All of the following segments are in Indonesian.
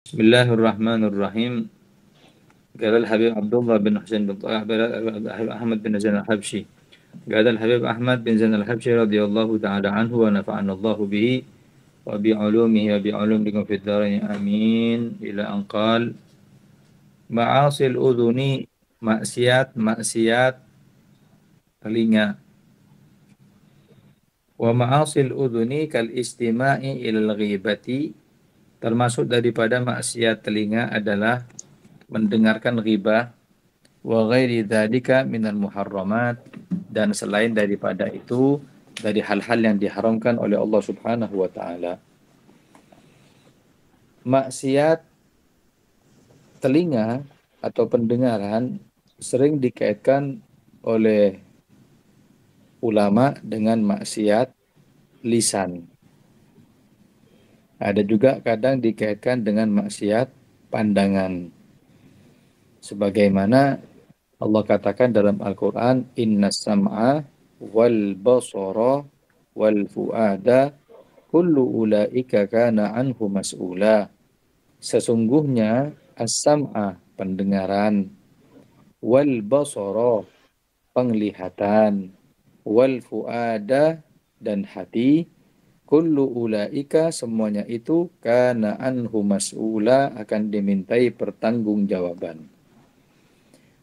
Bismillahirrahmanirrahim. قال الحبيب عبد الله بن حسين بن طه أحمد بن زين الحبشي. قال الحبيب أحمد بن زين الحبشي رضي الله تعالى عنه ونفعنا الله به وبعلومه وبعلومكم في الدارين آمين إلى أن قال معاصي الأذن maksiat telinga wa ma'asil udhuni kal istima'i ilal ghibati, termasuk daripada maksiat telinga adalah mendengarkan ghibah wa ghairi dzalika minal muharramat, dan selain daripada itu dari hal-hal yang diharamkan oleh Allah Subhanahu wa taala. Maksiat telinga atau pendengaran sering dikaitkan oleh ulama dengan maksiat lisan. Ada juga kadang dikaitkan dengan maksiat pandangan. Sebagaimana Allah katakan dalam Al-Quran, Inna sam'a wal basara wal fu'ada kullu ulaika kana anhu mas'ula. Sesungguhnya as-sam'a pendengaran, wal basara penglihatan, wal fu'ada dan hati, kullu ulaika semuanya itu kana anhu mas'ula akan dimintai pertanggungjawaban.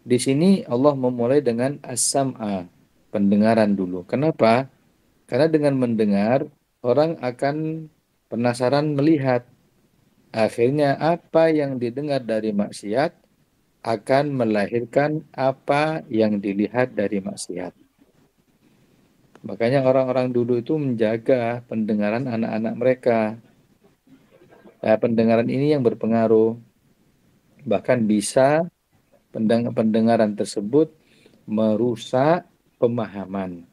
Di sini Allah memulai dengan as-sam'a, pendengaran dulu. Kenapa? Karena dengan mendengar, orang akan penasaran melihat. Akhirnya apa yang didengar dari maksiat akan melahirkan apa yang dilihat dari maksiat. Makanya orang-orang dulu itu menjaga pendengaran anak-anak mereka. Pendengaran ini yang berpengaruh. Bahkan bisa pendengaran tersebut merusak pemahaman.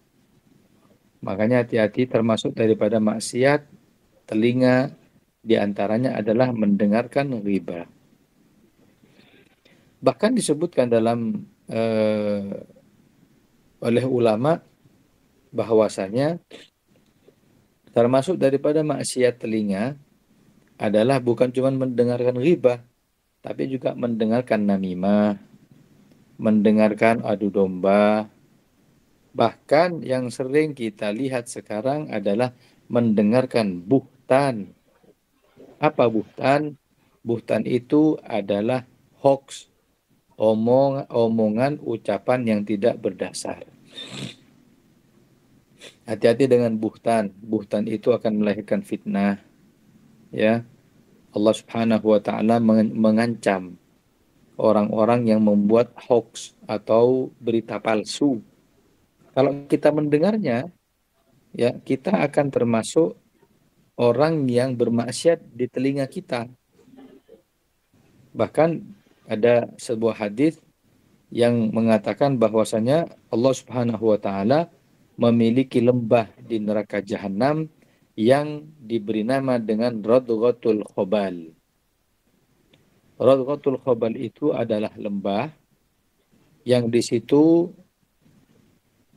Makanya hati-hati, termasuk daripada maksiat telinga diantaranya adalah mendengarkan ghibah. Bahkan disebutkan dalam oleh ulama bahwasanya termasuk daripada maksiat telinga adalah bukan cuma mendengarkan ghibah, tapi juga mendengarkan namimah, mendengarkan adu domba. Bahkan yang sering kita lihat sekarang adalah mendengarkan buhtan. Apa buhtan? Buhtan itu adalah hoax, omongan, ucapan yang tidak berdasar. Hati-hati dengan buhtan. Buhtan itu akan melahirkan fitnah. Ya, Allah Subhanahu wa taala mengancam orang-orang yang membuat hoax atau berita palsu. Kalau kita mendengarnya, ya kita akan termasuk orang yang bermaksiat di telinga kita. Bahkan ada sebuah hadis yang mengatakan bahwasanya Allah Subhanahu wa taala memiliki lembah di neraka jahanam yang diberi nama dengan Radghatul Khobal. Radghatul Khobal itu adalah lembah yang di situ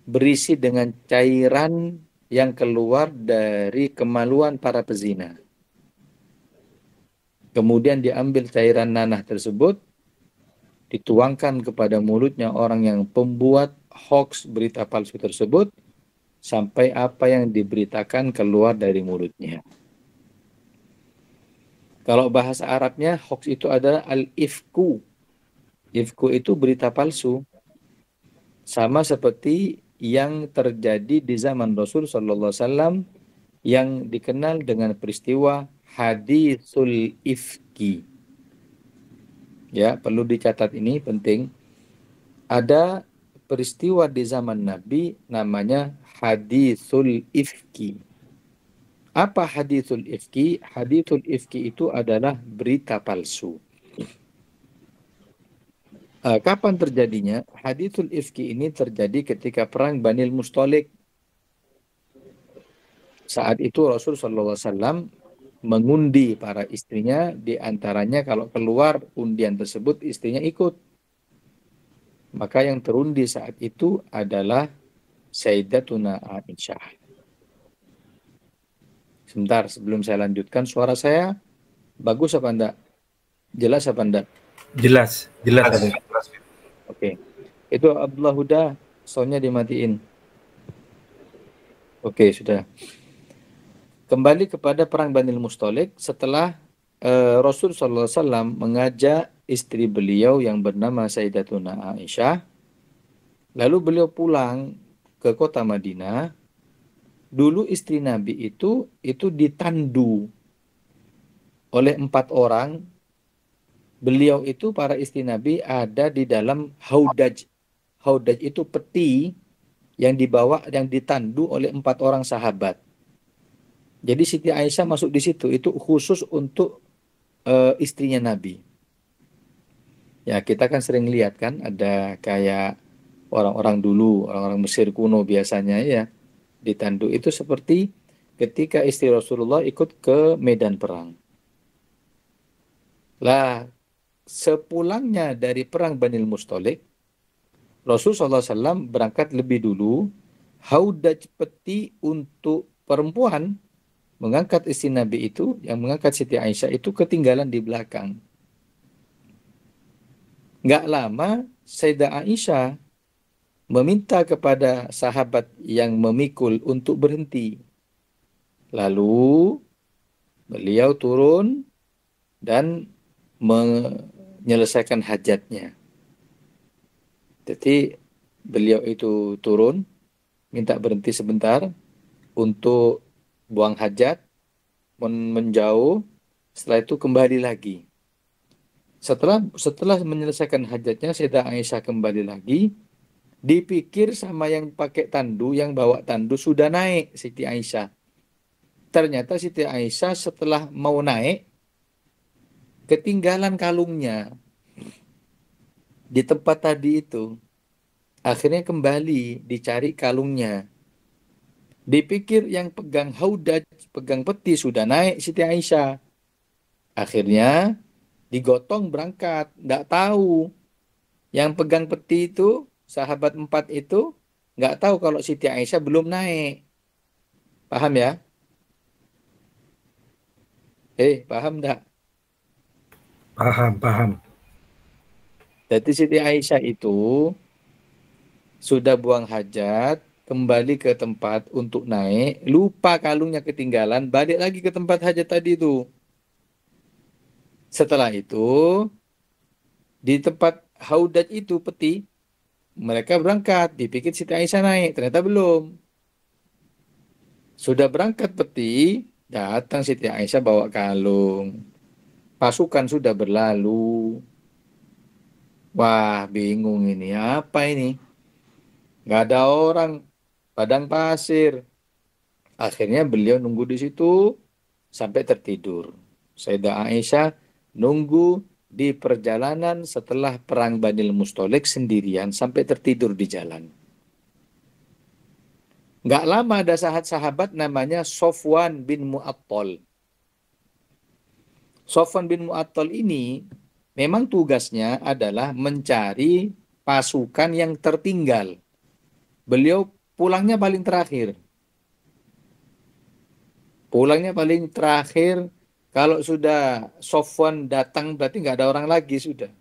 berisi dengan cairan yang keluar dari kemaluan para pezina. Kemudian diambil cairan nanah tersebut, dituangkan kepada mulutnya orang yang pembuat hoax berita palsu tersebut, sampai apa yang diberitakan keluar dari mulutnya. Kalau bahasa Arabnya, hoax itu adalah al-ifku. Ifku itu berita palsu. Sama seperti yang terjadi di zaman Rasul Sallallahu Alaihi Wasallam yang dikenal dengan peristiwa haditsul ifki. Ya, perlu dicatat, ini penting. Ada peristiwa di zaman Nabi namanya haditsul ifki. Apa haditsul ifki? Haditsul ifki itu adalah berita palsu. Kapan terjadinya? Haditsul ifki ini terjadi ketika perang Banil Mustalik. Saat itu Rasul Sallallahu Alaihi Wasallam mengundi para istrinya, di antaranya kalau keluar undian tersebut istrinya ikut. Maka yang terundi saat itu adalah Sayyidatuna Aisyah. Sebentar, sebelum saya lanjutkan, suara saya bagus apa enggak? Jelas apa enggak? Jelas, jelas ada. Oke. Itu Abdullah Huda, soundnya dimatiin. Oke, sudah. Kembali kepada perang Banil Mustalik setelah Rasul sallallahu alaihi wasallam mengajak istri beliau yang bernama Sayyidatuna Aisyah, lalu beliau pulang ke kota Madinah. Dulu istri Nabi itu ditandu oleh 4 orang. Beliau itu para istri Nabi ada di dalam haudaj. Haudaj itu peti yang dibawa yang ditandu oleh 4 orang sahabat. Jadi Siti Aisyah masuk di situ itu khusus untuk istrinya Nabi. Ya kita kan sering lihat kan ada kayak orang-orang dulu, orang-orang Mesir kuno biasanya ya ditandu itu seperti ketika istri Rasulullah ikut ke medan perang. Lah sepulangnya dari perang Banil Mustalik, Rasulullah SAW berangkat lebih dulu, haudaj peti untuk perempuan mengangkat istri Nabi itu, yang mengangkat Siti Aisyah itu ketinggalan di belakang. Nggak lama, Sayyidah Aisyah meminta kepada sahabat yang memikul untuk berhenti. Lalu beliau turun dan menyelesaikan hajatnya. Jadi beliau itu turun, minta berhenti sebentar untuk buang hajat, menjauh, setelah itu kembali lagi. Setelah menyelesaikan hajatnya, Sayyidah Aisyah kembali lagi, dipikir sama yang pakai tandu, yang bawa tandu sudah naik Siti Aisyah. Ternyata Siti Aisyah setelah mau naik, ketinggalan kalungnya di tempat tadi itu. Akhirnya kembali dicari kalungnya. Dipikir yang pegang haudaj, pegang peti sudah naik Siti Aisyah. Akhirnya digotong berangkat. Nggak tahu. Yang pegang peti itu, sahabat 4 itu, nggak tahu kalau Siti Aisyah belum naik. Paham ya? Paham nggak? Paham, paham. Jadi Siti Aisyah itu sudah buang hajat, kembali ke tempat untuk naik, lupa kalungnya ketinggalan, balik lagi ke tempat hajat tadi itu. Setelah itu, di tempat haudaj itu peti, mereka berangkat, dipikir Siti Aisyah naik, ternyata belum. Sudah berangkat peti, datang Siti Aisyah bawa kalung. Pasukan sudah berlalu. Wah, bingung ini. Apa ini? Nggak ada orang. Padang pasir. Akhirnya beliau nunggu di situ sampai tertidur. Sayyidah Aisyah nunggu di perjalanan setelah perang Banil Mustalik sendirian sampai tertidur di jalan. Nggak lama ada sahabat namanya Sofwan bin Mu'attal. Sofwan bin Mu'attal ini memang tugasnya adalah mencari pasukan yang tertinggal. Beliau pulangnya paling terakhir. Pulangnya paling terakhir, kalau sudah Sofwan datang berarti nggak ada orang lagi sudah.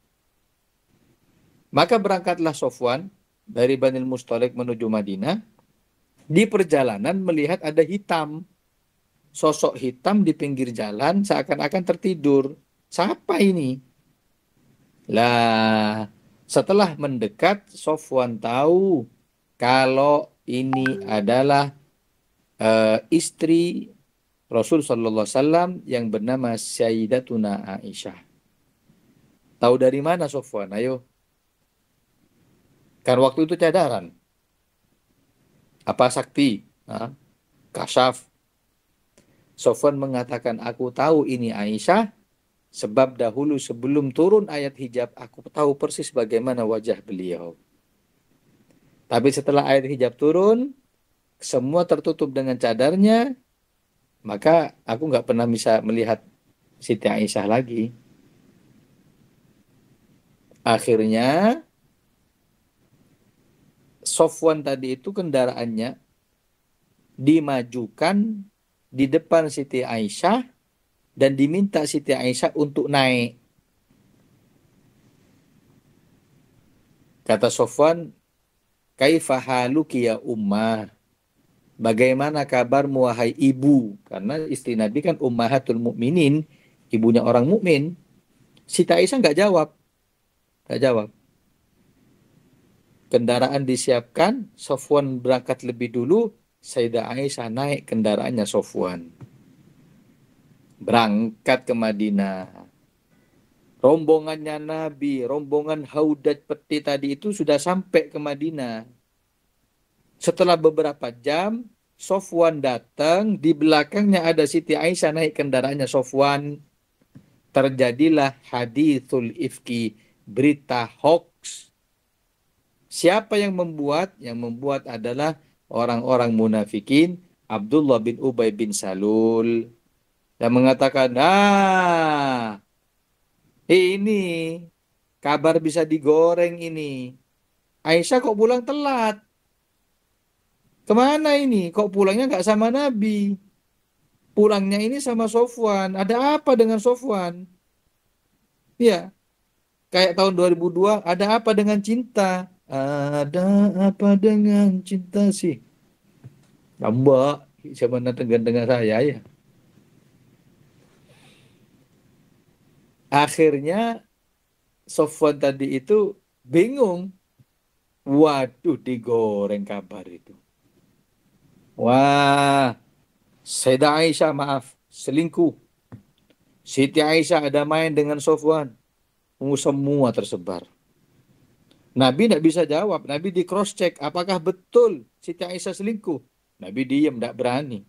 Maka berangkatlah Sofwan dari Banil Mustalik menuju Madinah. Di perjalanan melihat ada hitam. Sosok hitam di pinggir jalan seakan-akan tertidur. Siapa ini? Lah, setelah mendekat, Sofwan tahu kalau ini adalah istri Rasul Sallallahu Alaihi Wasallam yang bernama Sayyidatuna Aisyah. Tahu dari mana Sofwan? Ayo. Kan waktu itu cadaran. Apa sakti? Hah? Kasyaf. Sofwan mengatakan, aku tahu ini Aisyah, sebab dahulu sebelum turun ayat hijab, aku tahu persis bagaimana wajah beliau. Tapi setelah ayat hijab turun, semua tertutup dengan cadarnya, maka aku nggak pernah bisa melihat Siti Aisyah lagi. Akhirnya, Sofwan tadi itu kendaraannya dimajukan di depan Siti Aisyah dan diminta Siti Aisyah untuk naik. Kata Sofwan, kaifa haluki ya ummah? Bagaimana kabarmu wahai ibu? Karena istri Nabi kan ummahatul mukminin, ibunya orang mukmin. Siti Aisyah nggak jawab, nggak jawab. Kendaraan disiapkan, Sofwan berangkat lebih dulu, Sayyidah Aisyah naik kendaraannya Sofwan. Berangkat ke Madinah. Rombongannya Nabi, rombongan Haudat peti tadi itu sudah sampai ke Madinah. Setelah beberapa jam, Sofwan datang, di belakangnya ada Siti Aisyah naik kendaraannya Sofwan. Terjadilah hadithul ifki, berita hoax. Siapa yang membuat? Yang membuat adalah orang-orang munafikin, Abdullah bin Ubay bin Salul. Yang mengatakan, ini kabar bisa digoreng ini. Aisyah kok pulang telat? Kemana ini? Kok pulangnya nggak sama Nabi? Pulangnya ini sama Sofwan. Ada apa dengan Sofwan? Ya, kayak tahun 2002, ada apa dengan cinta? Ada apa dengan cinta sih? Mbak, siapa dengan saya ya? Akhirnya Sofwan tadi itu bingung. Waduh, digoreng kabar itu. Wah, Sayyidah Aisyah maaf, selingkuh. Siti Aisyah ada main dengan Sofwan. Semua tersebar. Nabi tidak bisa jawab. Nabi di cross check. Apakah betul Siti Aisyah selingkuh? Nabi diam, tidak berani.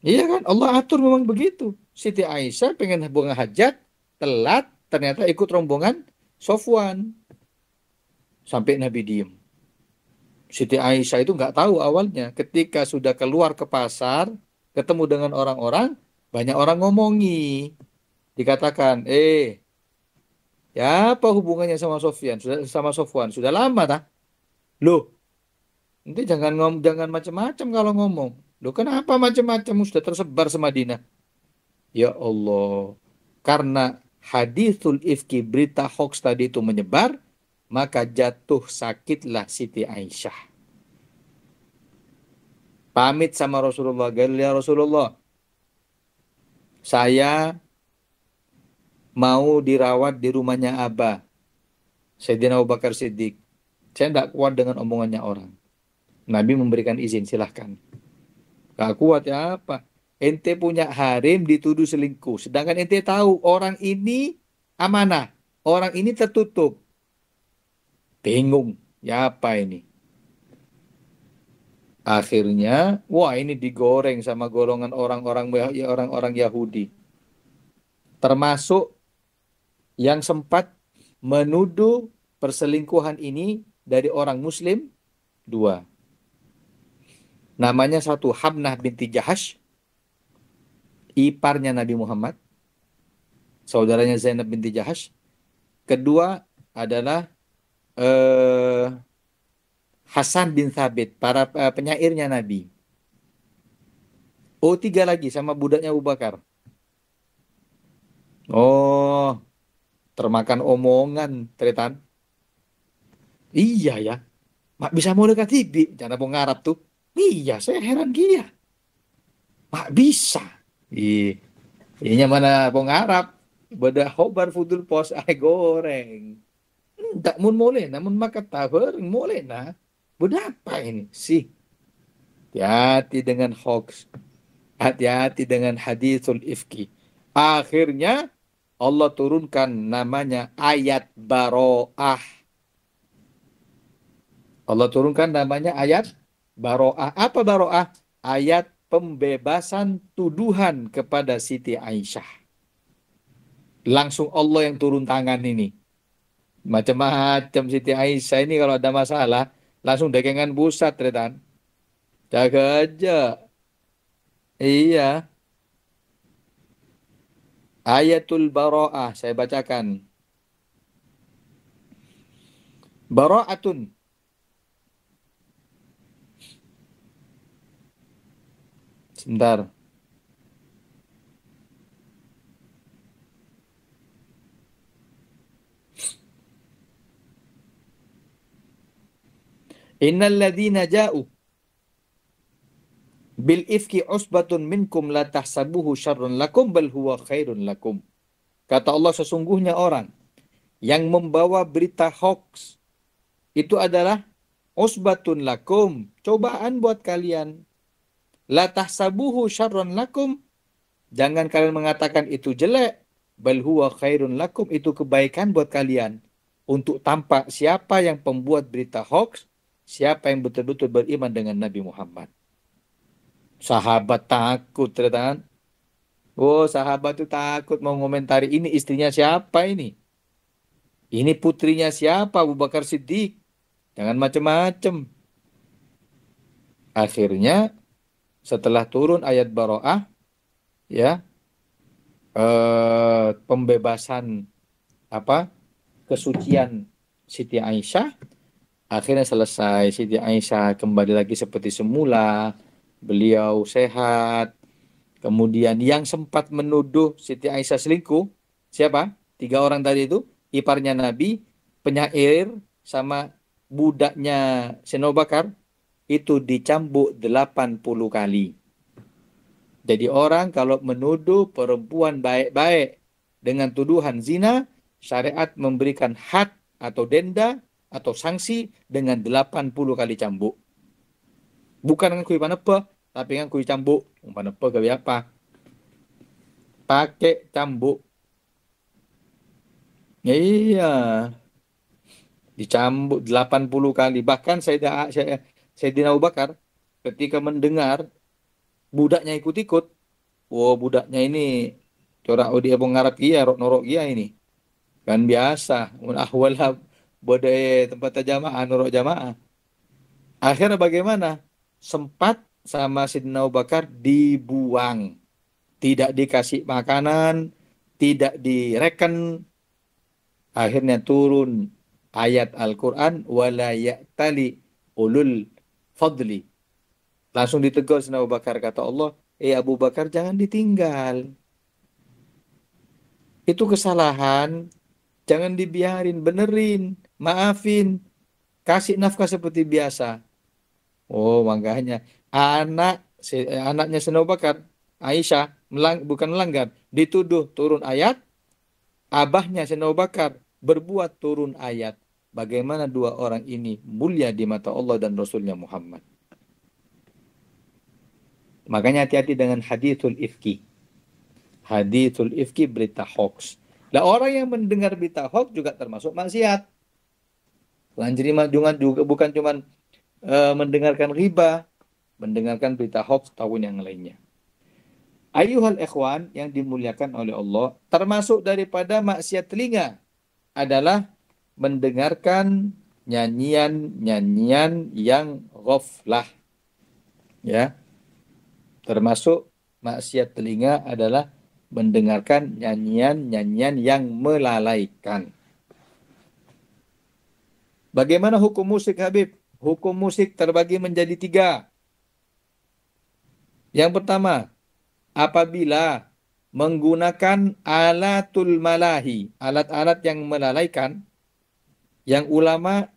Iya kan? Allah atur memang begitu. Siti Aisyah pengen buang hajat, telat, ternyata ikut rombongan Sofwan. Sampai Nabi diem. Siti Aisyah itu nggak tahu awalnya. Ketika sudah keluar ke pasar, ketemu dengan orang-orang, banyak orang ngomongi. Dikatakan, ya apa hubungannya sama Sofyan? Sudah sama Sofwan? Sudah lama tak? Loh, nanti jangan macam-macam kalau ngomong. Loh, kenapa macam-macam sudah tersebar semadinah? Ya Allah, karena hadithul ifki, berita hoax tadi itu menyebar, maka jatuh sakitlah Siti Aisyah. Pamit sama Rasulullah, ya Rasulullah, saya mau dirawat di rumahnya Abah, Sayyidina Abu Bakar Siddiq. Saya tidak kuat dengan omongannya orang. Nabi memberikan izin, silahkan. Gak kuat ya apa? Ente punya harem dituduh selingkuh. Sedangkan ente tahu orang ini amanah. Orang ini tertutup. Bingung. Ya apa ini? Akhirnya, wah ini digoreng sama golongan orang-orang Yahudi. Termasuk yang sempat menuduh perselingkuhan ini dari orang Muslim, dua. Namanya satu Hamnah binti Jahash, iparnya Nabi Muhammad, saudaranya Zainab binti Jahash. Kedua adalah eh, Hasan bin Thabit, para penyairnya Nabi. Oh, tiga lagi sama budaknya Abu Bakar. Oh, termakan omongan, Tretan. Iya ya, mak bisa mau dekat tibi, jangan mau ngarap tuh. Iya, saya heran dia. Mak bisa. Ih, ini mana mau ngarap? Beda hobar fudul pos ay goreng. Tak mun boleh, namun maka tahu boleh nah. Berapa ini sih? Hati-hati dengan hoax. Hati-hati dengan hadithul ifki. Akhirnya Allah turunkan namanya ayat baro'ah. Allah turunkan namanya ayat baro'ah. Apa baro'ah? Ayat pembebasan tuduhan kepada Siti Aisyah. Langsung Allah yang turun tangan ini. Macam-macam Siti Aisyah ini kalau ada masalah, langsung dagangan busat, Retan. Jaga aja. Iya. Ayatul Baro'ah, saya bacakan. Baro'atun. Sebentar. Innal ladzina ja'u bil ifki usbatun minkum la tahsabuhu syarrun lakum bal huwa khairun lakum. Kata Allah, sesungguhnya orang yang membawa berita hoax itu adalah usbatun lakum, cobaan buat kalian. La tahsabuhu syarrun lakum, jangan kalian mengatakan itu jelek. Bal huwa khairun lakum, itu kebaikan buat kalian. Untuk tampak siapa yang pembuat berita hoax, siapa yang betul-betul beriman dengan Nabi Muhammad. Sahabat takut, ternyata kan? Oh, sahabat itu takut mau ngomentari ini istrinya siapa ini? Ini putrinya siapa? Abu Bakar Siddiq. Jangan macem-macem. Akhirnya setelah turun ayat Baro'ah, ya, pembebasan apa kesucian Siti Aisyah, akhirnya selesai. Siti Aisyah kembali lagi seperti semula, beliau sehat. Kemudian yang sempat menuduh Siti Aisyah selingkuh, siapa? 3 orang tadi itu, iparnya Nabi, penyair, sama budaknya Seno Bakar, itu dicambuk 80 kali. Jadi orang kalau menuduh perempuan baik-baik dengan tuduhan zina, syariat memberikan had atau denda atau sanksi dengan 80 kali cambuk. Bukan dengan kui panepe, tapi dengan kui cambuk. Panepe gawe apa? Pakai cambuk. Iya, dicambuk 80 kali. Bahkan Sayyidina Abu Bakar ketika mendengar budaknya ikut-ikut, wow, budaknya ini corak odi abang ngarap kia, rok norok kia ini. Kan biasa, mun ahwala bodai tempat jamaah, norok jamaah. Akhirnya bagaimana? Sempat sama Sidina Abu Bakar dibuang. Tidak dikasih makanan, tidak direken. Akhirnya turun ayat Al-Quran, wala ya'tali ulul fadli. Langsung ditegur Sidina Abu Bakar, kata Allah, Abu Bakar jangan ditinggal. Itu kesalahan, jangan dibiarin, benerin, maafin, kasih nafkah seperti biasa. Oh, makanya anaknya Sina Abu Bakar, Aisyah, bukan melanggar, dituduh turun ayat, abahnya Sina Abu Bakar berbuat turun ayat. Bagaimana 2 orang ini mulia di mata Allah dan Rasulnya Muhammad. Makanya hati-hati dengan hadithul ifki. Hadithul ifki, berita hoax. Nah, orang yang mendengar berita hoax juga termasuk maksiat. Lanjut juga bukan cuma mendengarkan riba, mendengarkan berita hoax tahun yang lainnya. Ayuhal ikhwan yang dimuliakan oleh Allah, termasuk daripada maksiat telinga adalah mendengarkan nyanyian-nyanyian yang ghaflah. Ya, termasuk maksiat telinga adalah mendengarkan nyanyian-nyanyian yang melalaikan. Bagaimana hukum musik, Habib? Hukum musik terbagi menjadi 3. Yang pertama, apabila menggunakan alatul malahi, alat-alat yang melalaikan, yang ulama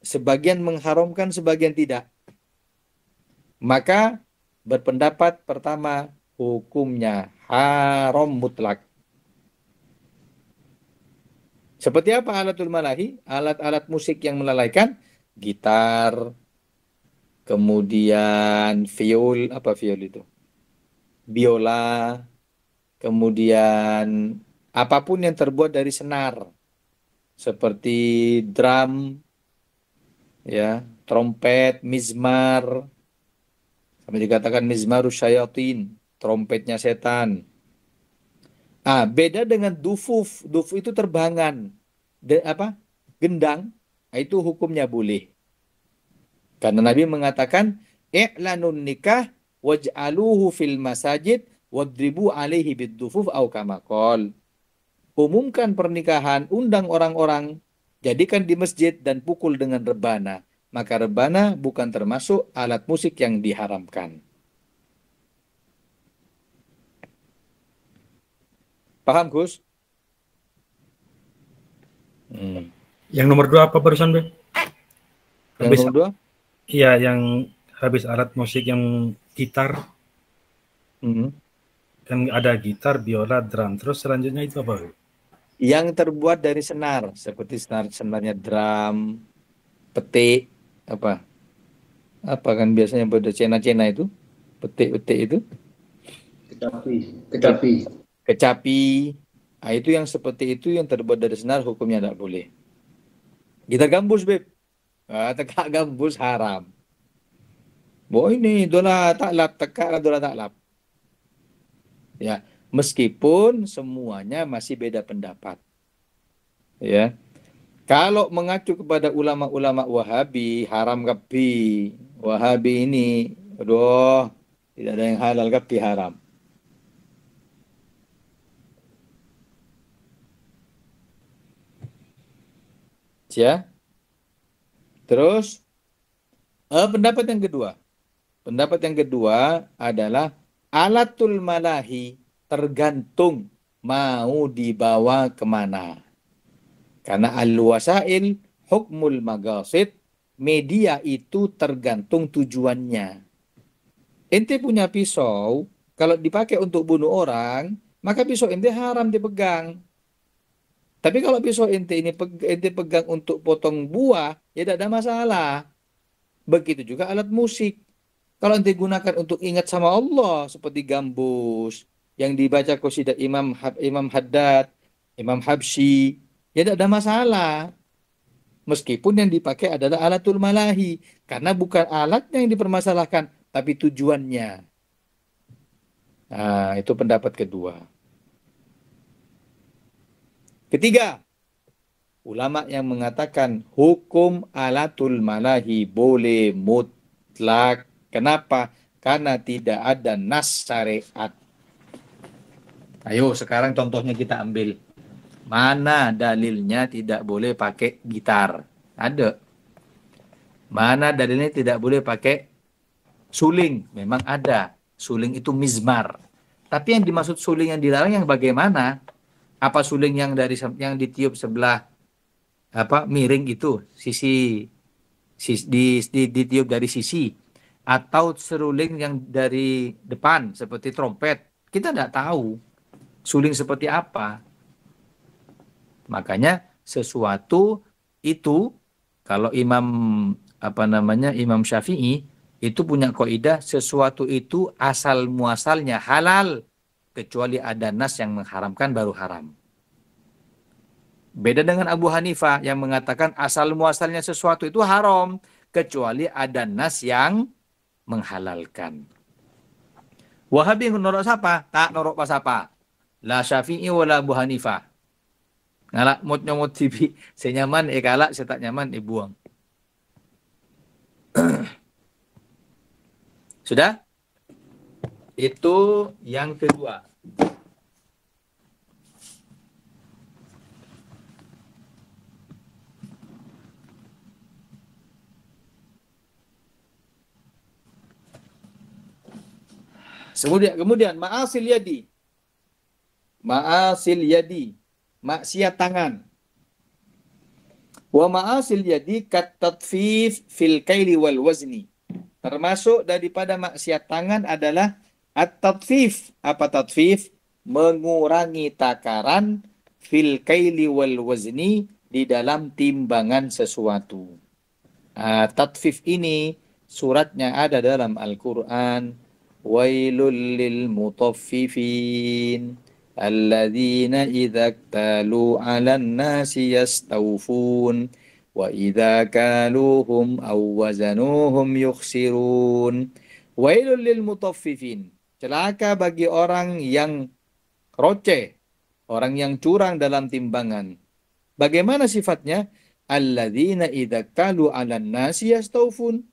sebagian mengharamkan, sebagian tidak. Maka berpendapat pertama, hukumnya haram mutlak. Seperti apa alatul malahi? Alat-alat musik yang melalaikan, gitar, kemudian viol itu? Biola, kemudian apapun yang terbuat dari senar, seperti drum, ya, trompet, mizmar, sama dikatakan mizmarus syayatin, trompetnya setan. Beda dengan dufuf. Dufuf itu terbangan. Gendang, itu hukumnya boleh. Karena Nabi mengatakan, i'lanun nikah waj'aluhu fil masajid wadribu alaihi bid-dufuf au kama qol. Umumkan pernikahan, undang orang-orang, jadikan di masjid dan pukul dengan rebana. Maka rebana bukan termasuk alat musik yang diharamkan. Paham, Gus? Yang nomor 2 apa barusan, Beb? Yang nomor 2? Iya, yang habis alat musik yang gitar, kan ada gitar, biola, drum. Terus selanjutnya itu apa? Yang terbuat dari senar, seperti senarnya drum, petik, apa, apa kan biasanya pada cena-cena itu, petik-petik itu, Kecapi, ke- kecapi. kecapi. Nah, itu yang seperti itu yang terbuat dari senar hukumnya tidak boleh. Gitar gambus, Beb. Tekak gambus haram. Boh ini dola taklap, tekak dola taklap. Ya, meskipun semuanya masih beda pendapat. Ya, kalau mengacu kepada ulama-ulama Wahabi, haram kapi. Wahabi ini, aduh, tidak ada yang halal kapi haram. Ya, terus pendapat yang kedua. Pendapat yang kedua adalah alatul malahi tergantung mau dibawa kemana. Karena al-wasail hukmul magasid, media itu tergantung tujuannya. Ente punya pisau, kalau dipakai untuk bunuh orang, maka pisau ente haram dipegang. Tapi kalau pisau ente ini ente pegang untuk potong buah, ya tidak ada masalah. Begitu juga alat musik. Kalau ente gunakan untuk ingat sama Allah, seperti gambus, yang dibaca qasidah Imam Haddad, Imam Habsyi, ya tidak ada masalah. Meskipun yang dipakai adalah alatul malahi. Karena bukan alatnya yang dipermasalahkan, tapi tujuannya. Nah, itu pendapat kedua. Ketiga, ulama yang mengatakan hukum alatul malahi boleh mutlak. Kenapa? Karena tidak ada nas syariat. Ayo sekarang contohnya kita ambil. Mana dalilnya tidak boleh pakai gitar? Ada. Mana dalilnya tidak boleh pakai suling? Memang ada. Suling itu mizmar. Tapi yang dimaksud suling yang dilarang yang bagaimana? Apa suling yang yang ditiup sebelah apa miring itu ditiup dari sisi atau seruling yang dari depan seperti trompet? Kita tidak tahu suling seperti apa. Makanya sesuatu itu kalau Imam Syafi'i itu punya kaidah sesuatu itu asal muasalnya halal kecuali ada nas yang mengharamkan baru haram. Beda dengan Abu Hanifah yang mengatakan asal muasalnya sesuatu itu haram kecuali ada nas yang menghalalkan. Wahabi norok siapa? Tak norok pas apa? La Syafi'i wala Abu Hanifah. Ngalak mut nyomot TV. Saya nyaman, kalak, saya tak nyaman, buang. Sudah? Itu yang kedua. Kemudian ma'asil yadi. Ma'asil yadi. Maksiat tangan. Wa ma'asil yadi katatfif fil kaili wal wazni. Termasuk daripada maksiat tangan adalah at-tatfif. Apa tatfif? Mengurangi takaran fil kaili wal wazni di dalam timbangan sesuatu. Tatfif ini suratnya ada dalam Al-Quran. Wailul lil mutaffifin alladzina idza iktalu 'alan nasi yastawfun wa idza kaluhum aw wazanuhum yukhsirun. Wailul lil mutaffifin. Celaka bagi orang yang receh, orang yang curang dalam timbangan. Bagaimana sifatnya? Alladzina idza kalu 'alan nasi yastawfun.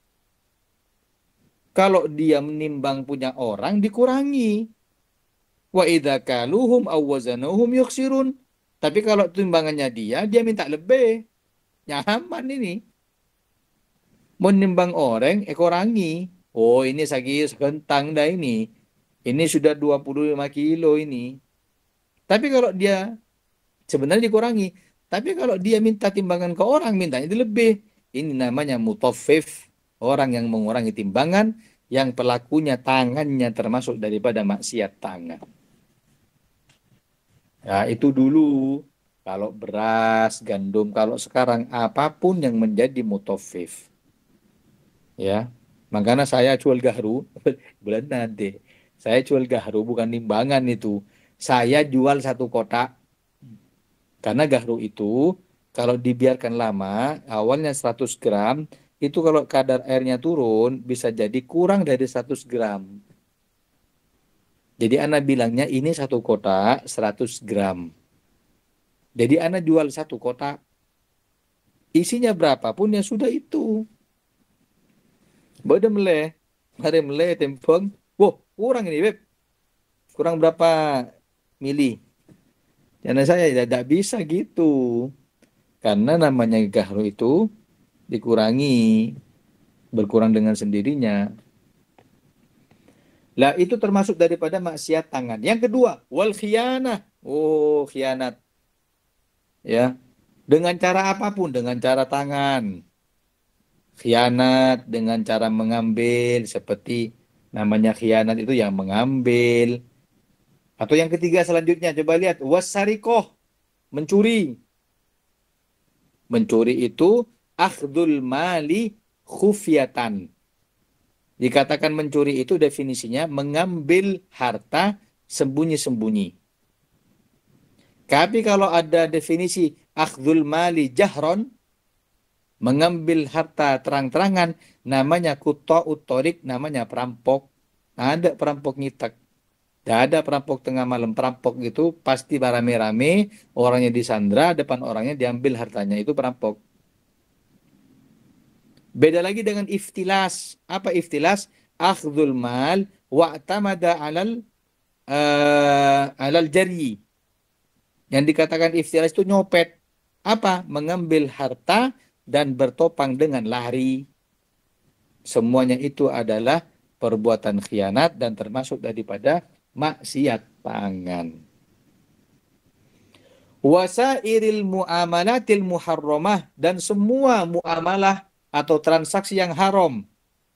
Kalau dia menimbang punya orang dikurangi. Wa idza kaluhum aw wazanuhum yuksirun. Tapi kalau timbangannya dia minta lebih. Nyaman ini. Menimbang orang kurangi. Oh, ini segentang dah ini. Ini sudah 25 kilo ini. Tapi kalau dia sebenarnya dikurangi. Tapi kalau dia minta timbangan ke orang, mintanya itu lebih. Ini namanya mutaffif. orang yang mengurangi timbangan yang pelakunya tangannya termasuk daripada maksiat tangan. Ya, itu dulu kalau beras, gandum, kalau sekarang apapun yang menjadi mutofif. Ya, makanya saya jual gahru bulan nanti. Saya jual gahru bukan timbangan itu. Saya jual satu kotak karena gahru itu kalau dibiarkan lama, awalnya 100 gram, itu kalau kadar airnya turun bisa jadi kurang dari 100 gram. Jadi Ana bilangnya ini satu kotak 100 gram. Jadi Ana jual satu kotak, isinya berapapun ya sudah itu. Bada meleh, hari meleh tempeng. Wah, kurang ini, Beb. Kurang berapa mili? Karena saya tidak bisa gitu. Karena namanya gahru itu dikurangi, berkurang dengan sendirinya. Lah itu termasuk daripada maksiat tangan. Yang kedua, wal khianah. Oh, khianat. Ya, dengan cara apapun, dengan cara tangan. Khianat dengan cara mengambil, seperti namanya khianat itu yang mengambil. Atau yang ketiga selanjutnya, coba lihat. Wasarikoh, mencuri. Mencuri itu akhdul mali khufyatan. Dikatakan mencuri itu definisinya mengambil harta sembunyi-sembunyi. Tapi kalau ada definisi akhdul mali jahron, mengambil harta terang-terangan, namanya kutta'ut thoriq, namanya perampok. Ada perampok nyitak. Tidak ada perampok tengah malam. Perampok itu pasti rame-rame, orangnya disandra, depan orangnya diambil hartanya. Itu perampok. Beda lagi dengan iftilas. Apa iftilas? Akhdul mal wa'tamada alal jari. Yang dikatakan iftilas itu nyopet. Apa? Mengambil harta dan bertopang dengan lari. Semuanya itu adalah perbuatan khianat dan termasuk daripada maksiat tangan. Wasairil muamalatil muharramah, dan semua muamalah atau transaksi yang haram.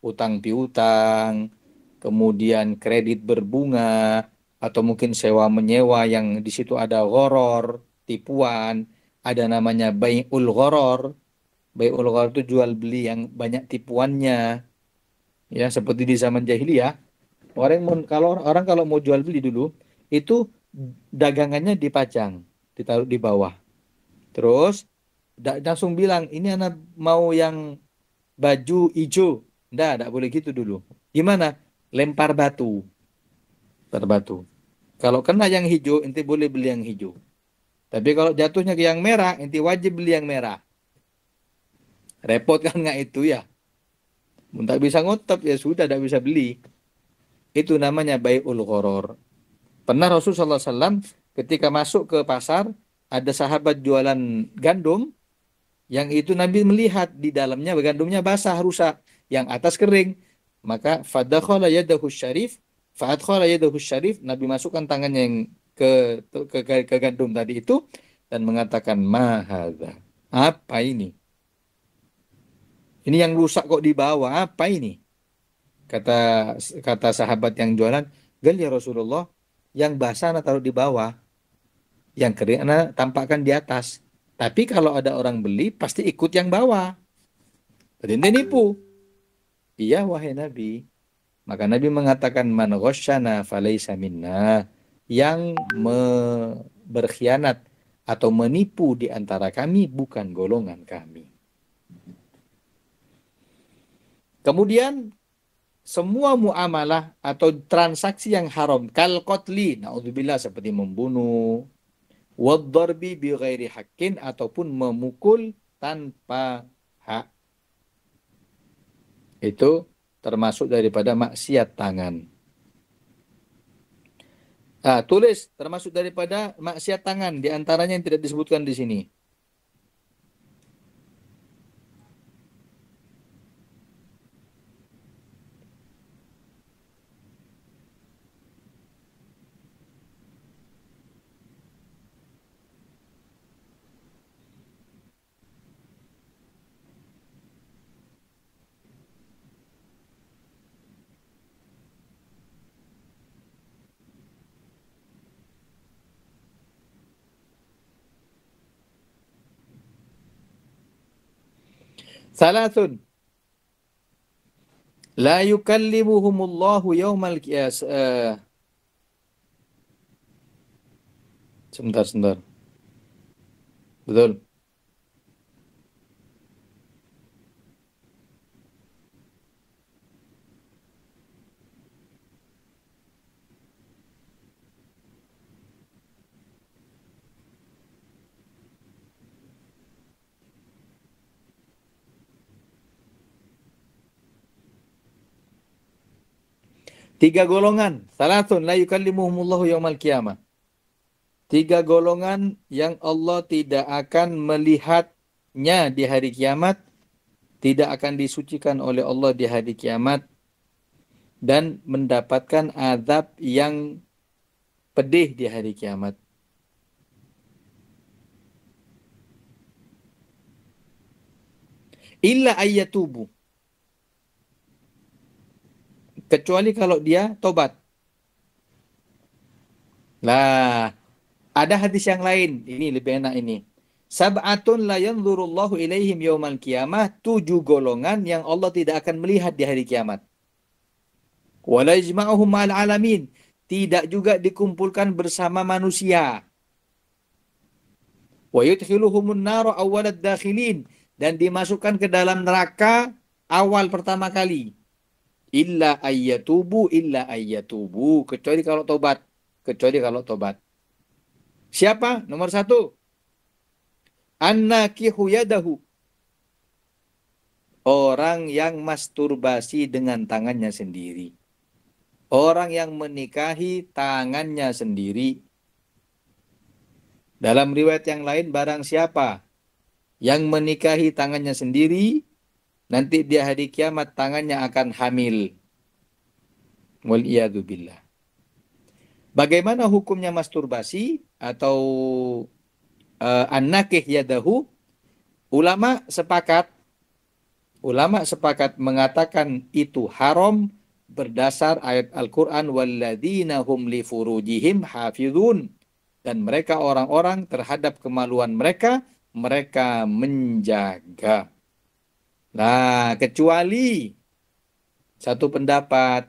Utang piutang, kemudian kredit berbunga, atau mungkin sewa menyewa yang di situ ada gharar, tipuan, ada namanya bai'ul gharar. Bai'ul gharar itu jual beli yang banyak tipuannya. Ya, seperti di zaman jahiliyah, kalau mau jual beli dulu, itu dagangannya dipajang, ditaruh di bawah. Terus langsung bilang, ini anak mau yang baju hijau. Enggak boleh gitu dulu. Gimana? Lempar batu. Lempar batu. Kalau kena yang hijau, ente boleh beli yang hijau. Tapi kalau jatuhnya ke yang merah, ente wajib beli yang merah. Repot kan nggak itu ya? Tak bisa ngotop ya sudah, tidak bisa beli. Itu namanya bai'ul gharar. Pernah Rasulullah SAW ketika masuk ke pasar, ada sahabat jualan gandum, yang itu Nabi melihat di dalamnya gandumnya basah, rusak, yang atas kering. Maka fadakhala yadahu syarif, fa'adkhala yadahu syarif, Nabi masukkan tangannya yang ke gandum tadi itu dan mengatakan, mahadha. Apa ini? Ini yang rusak kok dibawa, apa ini? Kata kata sahabat yang jualan, "Gal ya Rasulullah, yang basah ana taruh di bawah, yang kering ana tampakkan di atas. Tapi kalau ada orang beli pasti ikut yang bawah." Jadi ente nipu. Iya wahai Nabi. Maka Nabi mengatakan man ghasyana falaysa minna. Yang berkhianat atau menipu di antara kami bukan golongan kami. Kemudian semua muamalah atau transaksi yang haram, kal qatli, naudzubillah, seperti membunuh, waddarbi bi ghairi haqqin, ataupun memukul tanpa hak, itu termasuk daripada maksiat tangan. Nah, tulis termasuk daripada maksiat tangan, di antaranya yang tidak disebutkan di sini. Salasun. La yukallimuhumullahu yawmal sebentar. Betul. Tiga golongan. Salatun la yukallimuhumullahu yawmal qiyamah. Tiga golongan yang Allah tidak akan melihatnya di hari kiamat, tidak akan disucikan oleh Allah di hari kiamat, dan mendapatkan azab yang pedih di hari kiamat. Illa ayyatubu. Kecuali kalau dia tobat. Nah, ada hadis yang lain. Ini lebih enak ini. Sab'atun la yanzurullahu ilaihim yaumal qiyamah. 7 golongan yang Allah tidak akan melihat di hari kiamat. Wa la yajma'uhum ma'al alamin. Tidak juga dikumpulkan bersama manusia. Wa yudkhiluhumun nara awwalad dakhilin. Dan dimasukkan ke dalam neraka awal pertama kali. Illa ayyatubu. Kecuali kalau tobat. Siapa? Nomor 1. Annakihu yadahu. Orang yang masturbasi dengan tangannya sendiri. Orang yang menikahi tangannya sendiri. Dalam riwayat yang lain, barang siapa yang menikahi tangannya sendiri, nanti di hari kiamat tangannya akan hamil. Wal'iyadu billah. Bagaimana hukumnya masturbasi atau an-nakih yadahu? Ulama sepakat mengatakan itu haram berdasar ayat Al-Quran, walladzina hum li furujihim hafizun. Dan mereka orang-orang terhadap kemaluan mereka menjaga. Nah, kecuali satu pendapat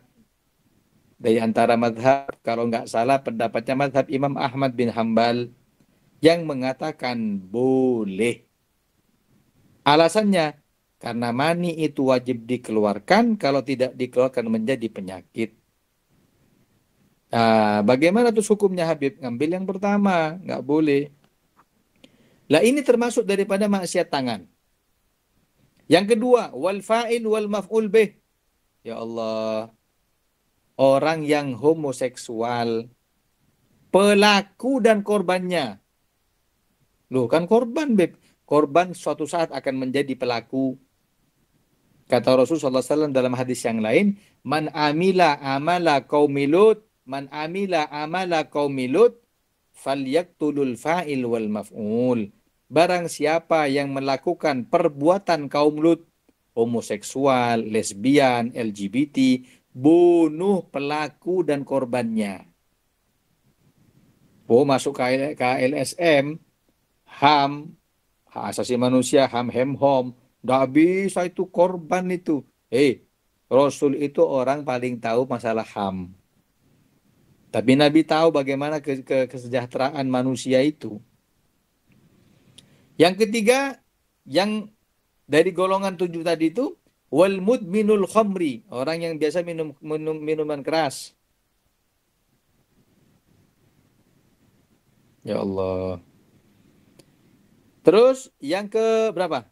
dari antara madhab, kalau nggak salah pendapatnya madhab Imam Ahmad bin Hambal, yang mengatakan boleh. Alasannya, karena mani itu wajib dikeluarkan, kalau tidak dikeluarkan menjadi penyakit. Nah, bagaimana tuh hukumnya Habib? Ngambil yang pertama, nggak boleh. Lah ini termasuk daripada maksiat tangan. Yang kedua, wal fa'il wal maf'ul bih. Ya Allah, orang yang homoseksual, pelaku dan korbannya. Loh, kan korban, Beb. Korban suatu saat akan menjadi pelaku. Kata Rasulullah SAW dalam hadis yang lain, man amila amala qaumilut, falyaktulul fa'il wal maf'ul. Barang siapa yang melakukan perbuatan kaum Lut, homoseksual, lesbian, LGBT, bunuh pelaku dan korbannya. Oh, masuk ke LSM, HAM, hak asasi manusia, HAM, HEMHOM, nggak bisa itu korban itu. Rasul itu orang paling tahu masalah HAM. Tapi Nabi tahu bagaimana kesejahteraan manusia itu. Yang ketiga, yang dari golongan 7 tadi itu, wal mudminul khamri, orang yang biasa minum minuman keras. Ya Allah. Terus yang ke berapa?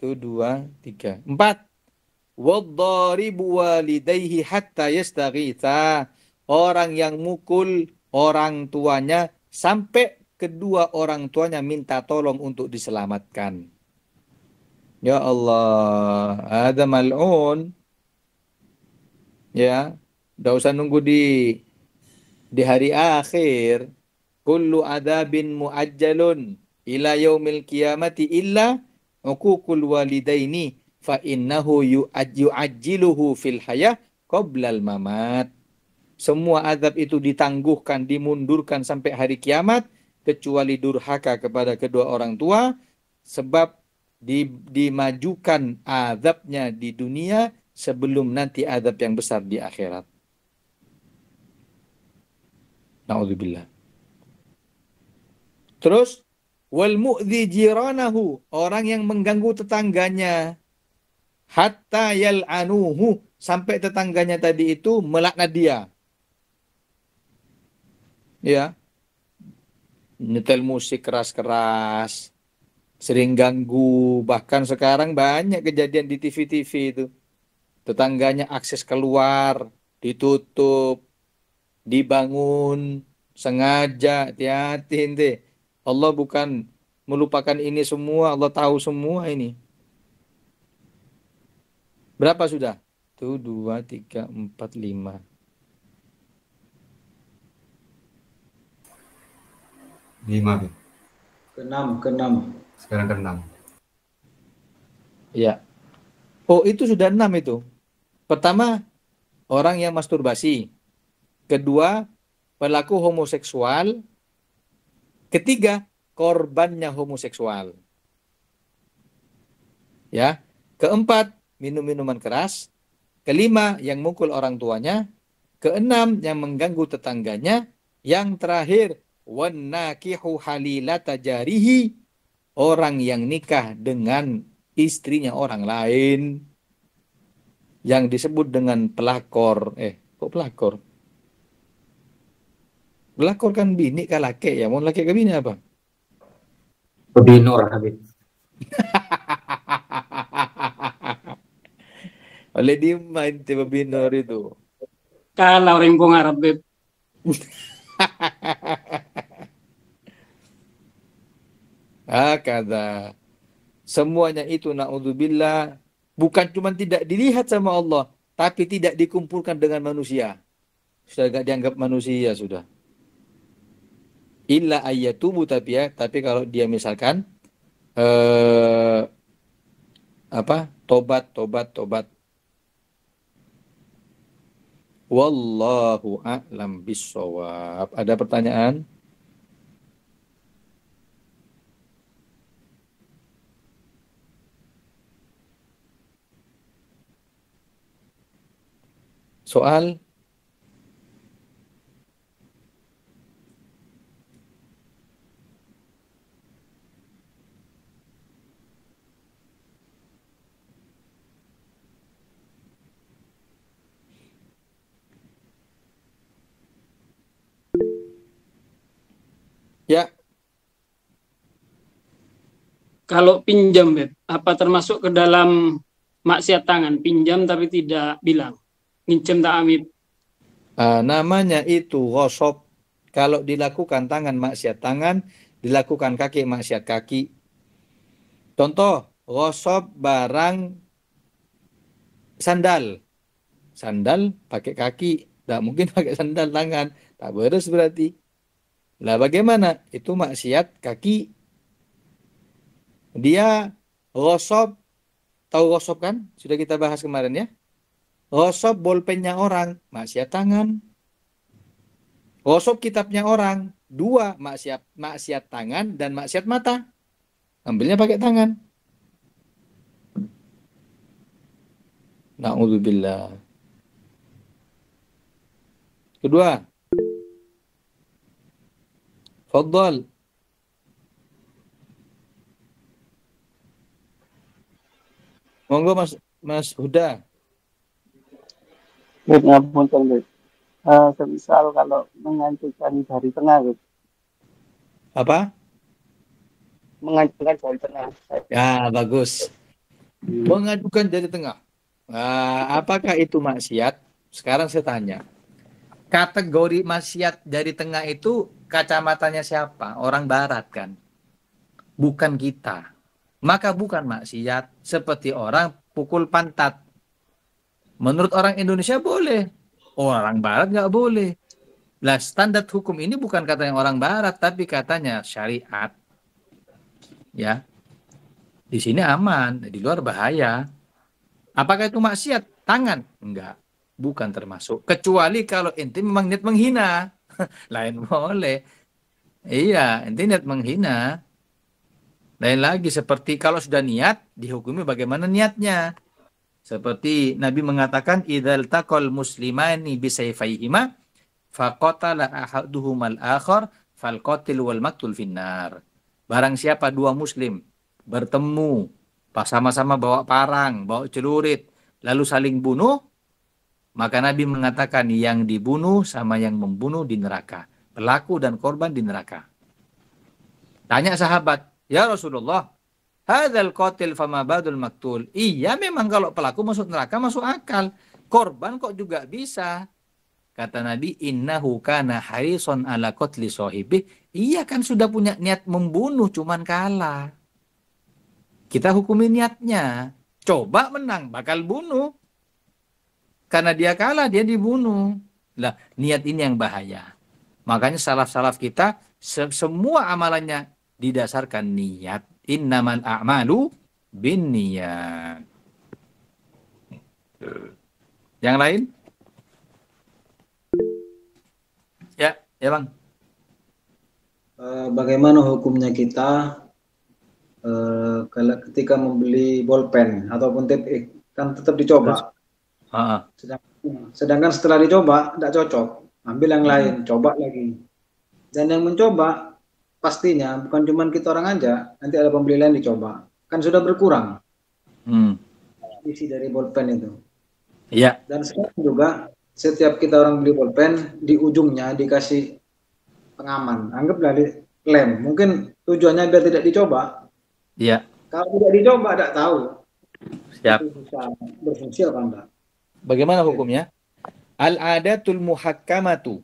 1, 2, 3, 4. Wadharibu walidayhi hatta yastaghitha. Orang yang mukul orang tuanya sampai kedua orang tuanya minta tolong untuk diselamatkan. Ya Allah, ada mal'un. Ya, enggak usah nunggu di hari akhir. Kullu adabin muajjalun ila yaumil qiyamati illa uququl walidaini fa innahu yu'ajjiluhu fil hayah qoblal mamat. Semua azab itu ditangguhkan, dimundurkan sampai hari kiamat, kecuali durhaka kepada kedua orang tua, sebab dimajukan azabnya di dunia sebelum nanti azab yang besar di akhirat. Na'udzubillah. Terus wal mu'dzi jiranahu, orang yang mengganggu tetangganya, hatta yal'anuhu, sampai tetangganya tadi itu melaknat dia. Ya, nyetel musik keras-keras, sering ganggu, bahkan sekarang banyak kejadian di TV-TV itu. Tetangganya akses keluar ditutup, dibangun sengaja, hati-hati ente. Allah bukan melupakan ini semua, Allah tahu semua ini. Berapa sudah? Tuh, 2, 3, 4, 5. 5, Beb. Keenam. Sekarang ke-6. Ya. Oh, itu sudah 6 itu. Pertama, orang yang masturbasi. Kedua, pelaku homoseksual. Ketiga, korbannya homoseksual. Ya. Keempat, minum minuman keras. Kelima, yang mukul orang tuanya. Keenam, yang mengganggu tetangganya. Yang terakhir, wan nakihu halilata jarihi, orang yang nikah dengan istrinya orang lain, yang disebut dengan pelakor. Kok pelakor? Pelakor kan bini kah laki ya? Mau laki ke bini apa? Pebinor Habib. Oleh di main tiba binor itu. Kalau rengkong Arab, Beb. Kata semuanya itu naudzubillah bukan cuma tidak dilihat sama Allah, tapi tidak dikumpulkan dengan manusia. Sudah gak dianggap manusia sudah. Illa ayyatubu, tapi kalau dia misalkan tobat. Wallahu a'lam bissawab. Ada pertanyaan? Soal? Ya, Kalau pinjam, Beb, apa termasuk ke dalam maksiat tangan? Pinjam tapi tidak bilang. Nginjem tak amit. namanya itu ghosab. Kalau dilakukan tangan maksiat tangan, dilakukan kaki maksiat kaki. Contoh, ghosab barang sandal. Sandal pakai kaki, tidak mungkin pakai sandal tangan. Tak beres berarti. Lah bagaimana? Itu maksiat kaki. Dia ghosab, tahu ghosab kan? Sudah kita bahas kemarin ya. Ghosab bolpennya orang, maksiat tangan. Ghosab kitabnya orang, dua, maksiat tangan dan maksiat mata. Ambilnya pakai tangan. Na'udzubillah. Kedua, Fadhal. Monggo Mas Huda. Beb, ngapunten, Beb. Semisal kalau mengajukan jari tengah, Beb. Apa? Mengajukan jari tengah. Ya, bagus. Mengajukan jari tengah. Apakah itu maksiat? Sekarang saya tanya. Kategori maksiat jari tengah itu kacamatanya siapa? Orang barat kan? Bukan kita. Maka bukan maksiat seperti orang pukul pantat. Menurut orang Indonesia boleh. Orang barat nggak boleh. Lah, standar hukum ini bukan katanya orang barat, tapi katanya syariat. Ya. Di sini aman, di luar bahaya. Apakah itu maksiat? Tangan? Enggak. Bukan termasuk. Kecuali kalau ente memang niat menghina. Lain boleh. Iya, ente niat menghina. Lain lagi seperti kalau sudah niat, dihukumi bagaimana niatnya. Seperti Nabi mengatakan, idzal taqal muslimani bisayfayhima faqatala ahaduhumal akhar fal qatil wal maqtul finnar. Barang siapa dua muslim bertemu, pas sama-sama bawa parang, bawa celurit, lalu saling bunuh, maka Nabi mengatakan yang dibunuh sama yang membunuh di neraka. Pelaku dan korban di neraka. Tanya sahabat, ya Rasulullah, hadzal qatil fama badul maktul. Iya, memang kalau pelaku masuk neraka masuk akal. Korban kok juga bisa. Kata Nabi, innahu kana harison ala qatli sahibi. Iya kan sudah punya niat membunuh, cuman kalah. Kita hukumi niatnya. Coba menang, bakal bunuh. Karena dia kalah, dia dibunuh. Lah, niat ini yang bahaya. Makanya salaf-salaf kita, semua amalannya didasarkan niat. Innamal a'malu bin niyat. Yang lain? Ya Bang. Bagaimana hukumnya kita kalau ketika membeli bolpen ataupun tip kan tetap dicoba. Sedangkan setelah dicoba tidak cocok, ambil yang lain, coba lagi. Dan yang mencoba pastinya bukan cuma kita orang aja, nanti ada pembeli lain dicoba. Kan sudah berkurang isi dari bolpen itu. Iya. Dan sekarang juga setiap kita orang beli bolpen, di ujungnya dikasih pengaman, anggaplah lem. Mungkin tujuannya biar tidak dicoba. Iya. Kalau tidak dicoba, tidak tahu. Siap. Itu bisa berfungsi apa enggak. Bagaimana hukumnya? Al-adatul muhakkamatu.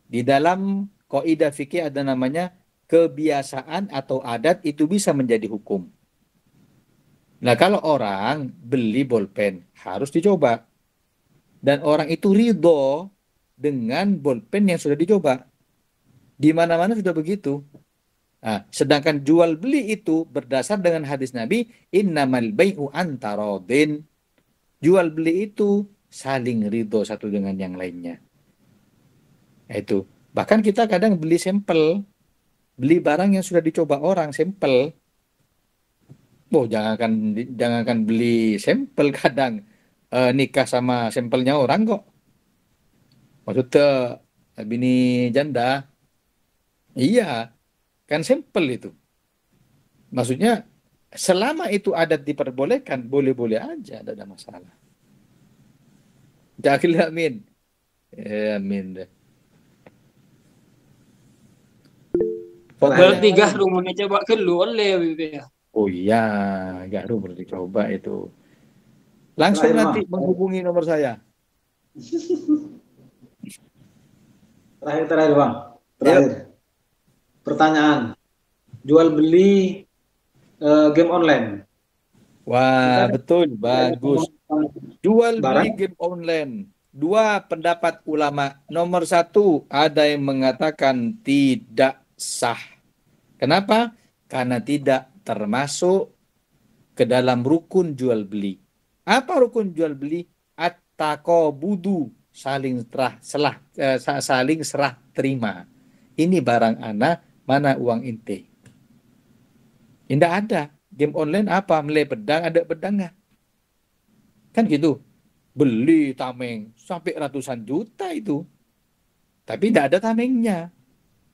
Di dalam kaidah fikih ada namanya kebiasaan atau adat itu bisa menjadi hukum. Nah, kalau orang beli bolpen harus dicoba. Dan orang itu ridho dengan bolpen yang sudah dicoba. Di mana-mana sudah begitu. Nah, sedangkan jual beli itu berdasar dengan hadis Nabi, innamal bai'u antarodin. Jual beli itu saling ridho satu dengan yang lainnya. Nah, itu. Bahkan kita kadang beli sampel. Beli barang yang sudah dicoba orang, sampel. Oh, jangankan beli sampel kadang. Nikah sama sampelnya orang kok. Maksudnya bini janda. Iya, kan sampel itu. Maksudnya selama itu adat diperbolehkan, boleh-boleh aja, tidak ada masalah. Jakil amin. Amin. Berarti gahru mau coba keluar oleh ya. Oh iya, gahru perlu dicoba itu. Langsung nanti menghubungi nomor saya. Terakhir Bang. Terakhir. Pertanyaan. Jual beli game online. Wah, betul, bagus. Jual beli Barang. game online. Dua pendapat ulama. Nomor satu, ada yang mengatakan tidak sah. Kenapa? Karena tidak termasuk ke dalam rukun jual beli. Apa rukun jual beli? At-taqabudu, saling serah terima. Ini barang ana, mana uang inte. Tidak ada. Game online apa? Melai pedang, ada pedangnya. Kan gitu. Beli tameng sampai ratusan juta itu. Tapi tidak ada tamengnya.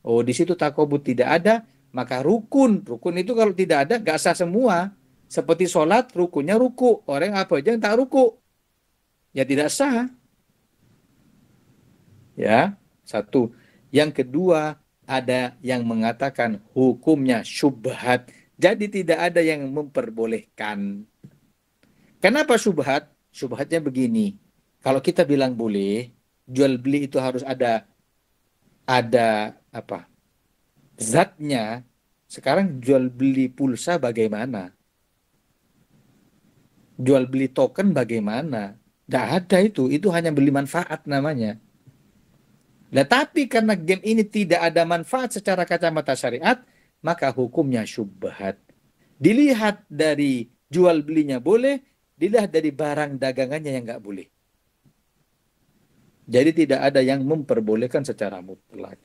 Oh, di situ taqabud tidak ada, maka rukun. Rukun itu kalau tidak ada, gak sah semua. Seperti sholat, rukunnya ruku. Orang apa aja yang tak ruku, ya tidak sah. Ya, satu. Yang kedua, ada yang mengatakan hukumnya syubhat. Jadi tidak ada yang memperbolehkan. Kenapa syubhat? Syubhatnya begini. Kalau kita bilang boleh, jual beli itu harus ada apa? Zatnya. Sekarang jual beli pulsa bagaimana? Jual beli token bagaimana? Tidak ada itu hanya beli manfaat namanya. Nah, tapi karena game ini tidak ada manfaat secara kacamata syariat, maka hukumnya syubhat. Dilihat dari jual belinya boleh, dilihat dari barang dagangannya yang nggak boleh. Jadi tidak ada yang memperbolehkan secara mutlak.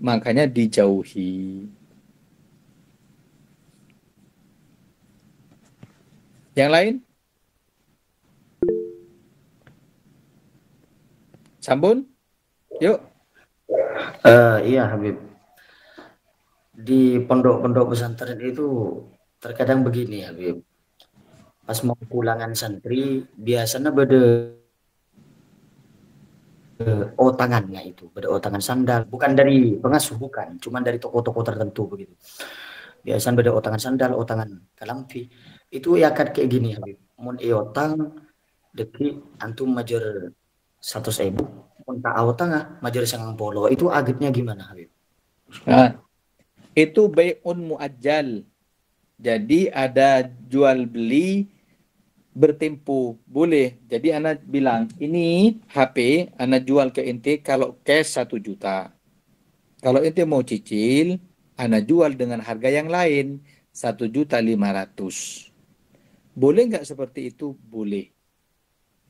Makanya dijauhi. Yang lain? Sampun? Yuk. Iya Habib, di pondok-pondok pesantren itu terkadang begini Habib, pas mau pulangan santri biasanya tangannya itu beda tangan sandal, bukan dari pengasuh, bukan, cuman dari toko-toko tertentu begitu. Biasanya beda tangan sandal, tangan kalampi. Itu ya kan kayak gini Habib. Mun otang deki antum majer 100.000, mun tak otang majer 90. Itu agitnya gimana Habib? Nah, itu bai'un muajjal. Jadi ada jual beli bertempo, boleh. Jadi anak bilang, ini HP anak jual ke ente kalau cash 1 juta. Kalau ente mau cicil, anak jual dengan harga yang lain, 1.500.000. Boleh nggak seperti itu? Boleh.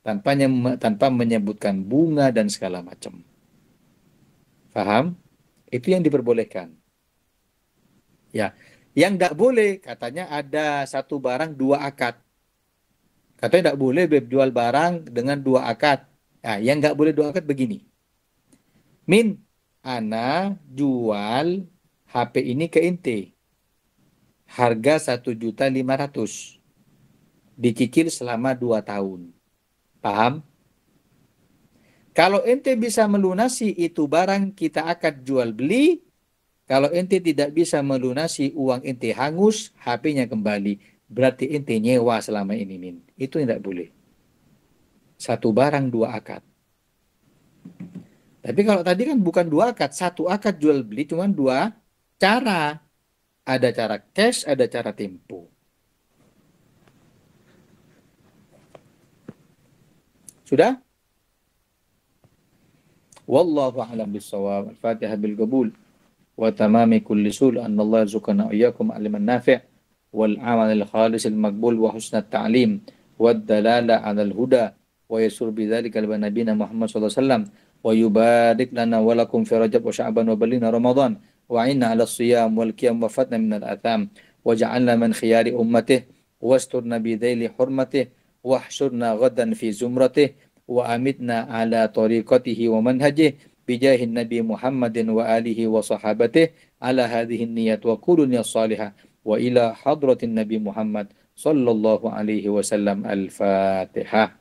Tanpa menyebutkan bunga dan segala macam. Paham? Itu yang diperbolehkan. Ya, yang nggak boleh katanya ada satu barang 2 akad. Katanya nggak boleh jual barang dengan 2 akad. Nah, yang nggak boleh 2 akad begini. Min, ana jual HP ini ke ente. Harga 1.500.000. Dicicil selama 2 tahun. Paham? Kalau ente bisa melunasi itu barang, kita akan jual beli. Kalau ente tidak bisa melunasi, uang ente hangus, HP-nya kembali. Berarti ente nyewa selama ini, Min. Itu tidak boleh. Satu barang 2 akad. Tapi kalau tadi kan bukan 2 akad. 1 akad jual beli cuma 2 cara. Ada cara cash, ada cara tempo. Sudah? Wallahu a'lam bissawab. Al-Fatihah bil qabul. Wa tamami kulli sul. Anna Allah yarzuqana iyyakum aliman nafi' wal amal al khalis al maqbul wa husna ta'lim wad dalala 'ala al huda wa yasur bidzalika li nabiyina Muhammad sallallahu alaihi wasallam wa yubarik lana wa lakum fi Rajab wa Sya'ban wa balina Ramadan wa 'inna 'ala as-siyam wal qiyam wa fatna min al-atham wa ja'alna min khiyari ummatihi wasturna bi dhaili hurmatihi wa hsurna ghadan fi zumratihi wa amitna ala tariqatihi wa manhajihi bijahin Nabi Muhammadin wa alihi wa sahabatihi ala hadhihi niyat wa kulun ya salihah wa ila hadratin Nabi Muhammad sallallahu alaihi wasallam. Al-Fatihah.